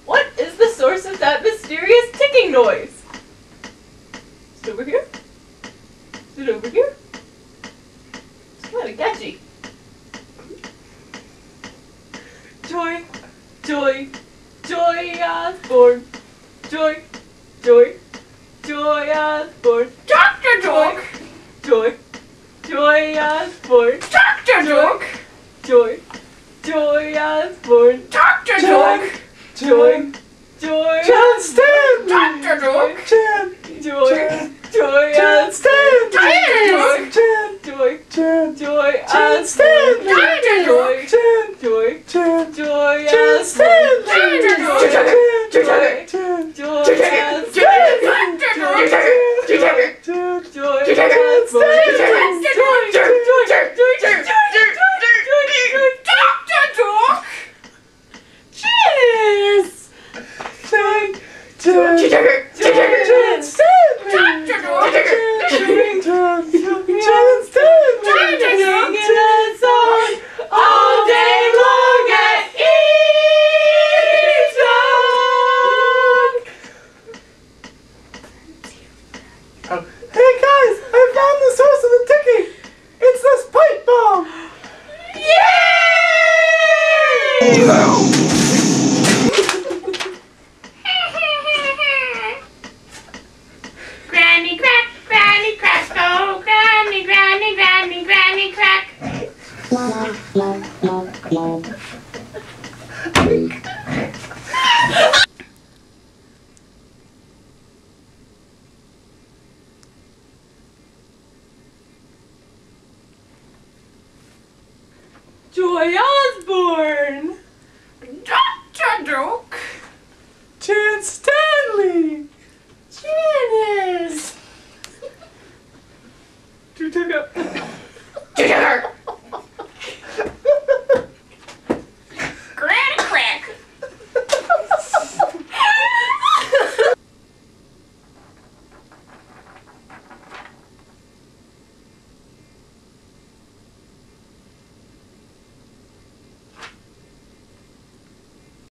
What is the source of that mysterious ticking noise? Is it over here? Is it over here? It's kind of catchy. Joy, Joy, Joy Osborne. Joy, Joy, Joy Osborne. Dr. Joy! Joy, Joy Osborne. Dr. Joy! Joy, Joy Osborne. Dr. Joy! Joy, Joy John Stanley! Dr. Joy! Joy, Joy John Stanley! Joy! Joy, John Joy John Stanley! Joy, John Joy, John Joy John Stanley! Cheers! All day long at Oh, hey guys, I found the source of the ticking! It's this pipe bomb! Granny crack, oh, granny, granny, granny, granny crack. Joy Osborne!